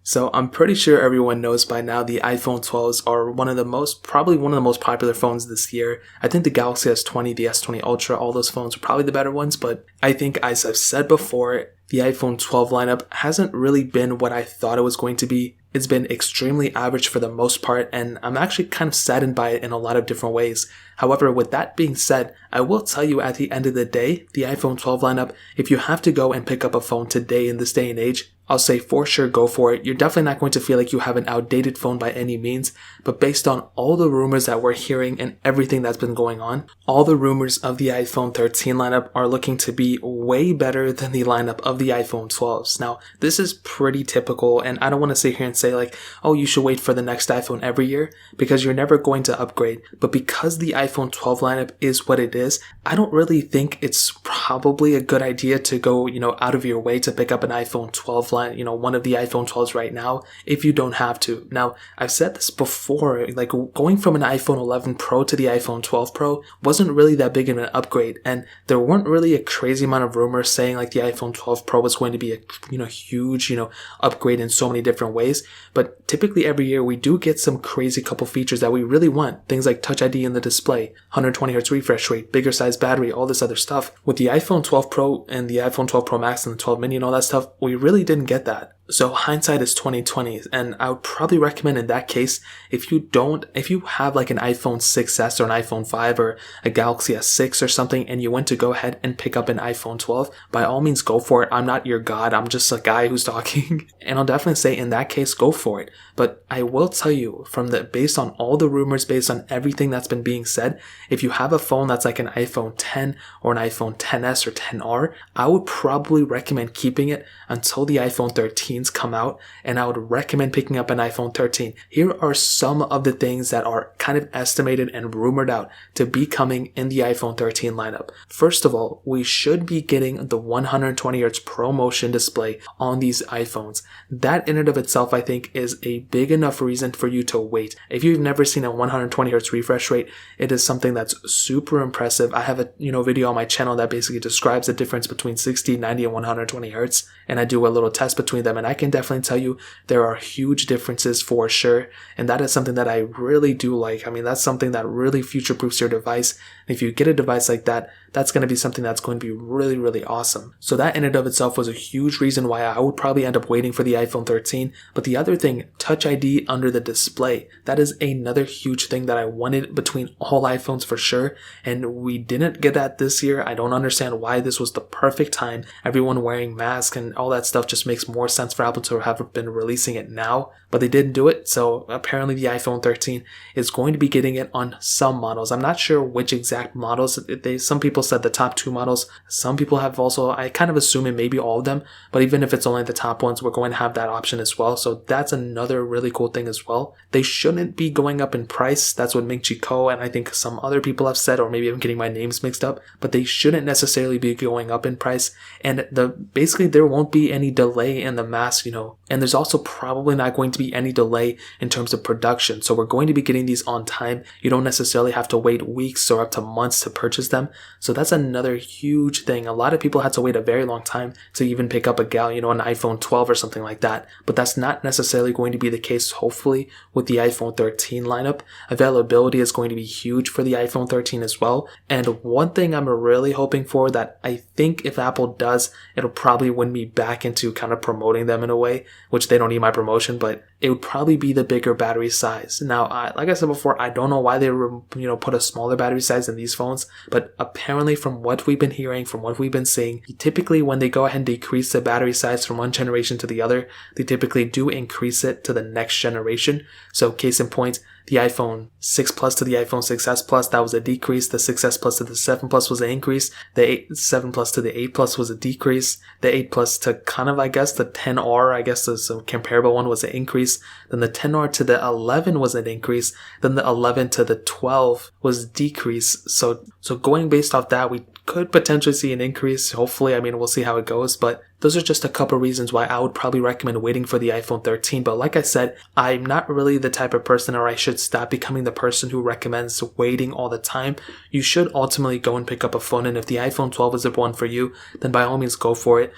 So I'm pretty sure everyone knows by now the iPhone 12s are probably one of the most popular phones this year. I think the Galaxy S20, the S20 Ultra, all those phones are probably the better ones, but I think, as I've said before, the iPhone 12 lineup hasn't really been what I thought it was going to be. It's been extremely average for the most part, and I'm actually kind of saddened by it in a lot of different ways. However, with that being said, I will tell you at the end of the day, the iPhone 12 lineup, if you have to go and pick up a phone today in this day and age, I'll say for sure go for it. You're definitely not going to feel like you have an outdated phone by any means, but based on all the rumors that we're hearing and everything that's been going on, all the rumors of the iPhone 13 lineup are looking to be way better than the lineup of the iPhone 12s. Now, this is pretty typical, and I don't want to sit here and say like, oh, you should wait for the next iPhone every year, because you're never going to upgrade. But because the iPhone 12 lineup is what it is, I don't really think it's probably a good idea to go, out of your way to pick up an iPhone 12 one of the iPhone 12s right now, if you don't have to. Now, I've said this before, like going from an iPhone 11 Pro to the iPhone 12 Pro wasn't really that big of an upgrade, and there weren't really a crazy amount of rumors saying like the iPhone 12 Pro was going to be a huge, upgrade in so many different ways. But typically every year we do get some crazy couple features that we really want. Things like Touch ID in the display, 120Hz refresh rate, bigger size battery, all this other stuff. With the iPhone 12 Pro and the iPhone 12 Pro Max and the 12 mini and all that stuff, we really didn't get that. So hindsight is 2020, and I would probably recommend in that case, if you have like an iPhone 6s or an iPhone 5 or a Galaxy S6 or something, and you want to go ahead and pick up an iPhone 12, by all means go for it. I'm not your god, I'm just a guy who's talking. And I'll definitely say in that case, go for it. But I will tell you, based on all the rumors, based on everything that's been being said, if you have a phone that's like an iPhone 10 or an iPhone 10s or 10R, I would probably recommend keeping it until the iPhone 13 come out, and I would recommend picking up an iPhone 13. Here are some of the things that are kind of estimated and rumored out to be coming in the iPhone 13 lineup. First of all, we should be getting the 120Hz ProMotion display on these iPhones. That in and of itself, I think, is a big enough reason for you to wait. If you've never seen a 120Hz refresh rate, it is something that's super impressive. I have a video on my channel that basically describes the difference between 60, 90, and 120Hz, and I do a little test between them, and I can definitely tell you there are huge differences for sure, and that is something that I really do like. I mean, that's something that really future-proofs your device. If you get a device like that, that's going to be something that's going to be really, really awesome. So that in and of itself was a huge reason why I would probably end up waiting for the iPhone 13. But the other thing, Touch ID under the display, that is another huge thing that I wanted between all iPhones for sure, and we didn't get that this year. I don't understand why. This was the perfect time. Everyone wearing masks and all that stuff just makes more sense for Apple to have been releasing it now, but they didn't do it. So apparently the iPhone 13 is going to be getting it on some models. I'm not sure which exact models. Some people said the top 2 models. Some people have also, I kind of assume it may be all of them, but even if it's only the top ones, we're going to have that option as well. So that's another really cool thing as well. They shouldn't be going up in price. That's what Ming Chi Ko and I think some other people have said, or maybe I'm getting my names mixed up, but they shouldn't necessarily be going up in price. And basically there won't be any delay in the mass, and there's also probably not going to be any delay in terms of production. So we're going to be getting these on time. You don't necessarily have to wait weeks or up to months to purchase them. So that's another huge thing. A lot of people had to wait a very long time to even pick up an iPhone 12 or something like that. But that's not necessarily going to be the case, hopefully, with the iPhone 13 lineup. Availability is going to be huge for the iPhone 13 as well. And one thing I'm really hoping for that I think if Apple does, it'll probably win me back into kind of promoting them in a way, which they don't need my promotion, but it would probably be the bigger battery size. Now, like I said before, I don't know why they put a smaller battery size in these phones, but apparently from what we've been hearing, from what we've been seeing, typically when they go ahead and decrease the battery size from one generation to the other, they typically do increase it to the next generation. So case in point, the iPhone 6 Plus to the iPhone 6s Plus, that was a decrease. The 6s Plus to the 7 Plus was an increase. The 7 Plus to the 8 Plus was a decrease. The 8 Plus to kind of, I guess, the 10R, I guess is a comparable one, was an increase. Then the 10R to the 11 was an increase. Then the 11 to the 12 was decrease. So going based off that, we could potentially see an increase. Hopefully, we'll see how it goes, but those are just a couple reasons why I would probably recommend waiting for the iPhone 13. But like I said, I'm not really the type of person, or I should stop becoming the person who recommends waiting all the time. You should ultimately go and pick up a phone, and if the iPhone 12 is the one for you, then by all means go for it.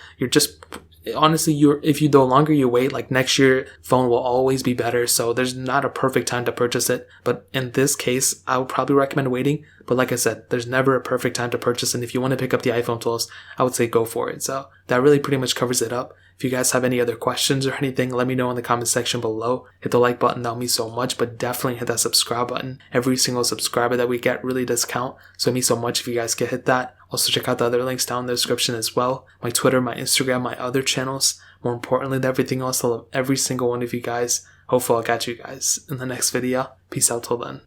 honestly, if you the longer you wait, like next year phone will always be better. So there's not a perfect time to purchase it. But in this case, I would probably recommend waiting. But like I said, there's never a perfect time to purchase. And if you want to pick up the iPhone 12s, I would say go for it. So that really pretty much covers it up. If you guys have any other questions or anything, let me know in the comment section below. Hit the like button, that would mean so much, but definitely hit that subscribe button. Every single subscriber that we get really does count, so it means so much if you guys can hit that. Also check out the other links down in the description as well. My Twitter, my Instagram, my other channels. More importantly than everything else, I love every single one of you guys. Hopefully I'll catch you guys in the next video. Peace out till then.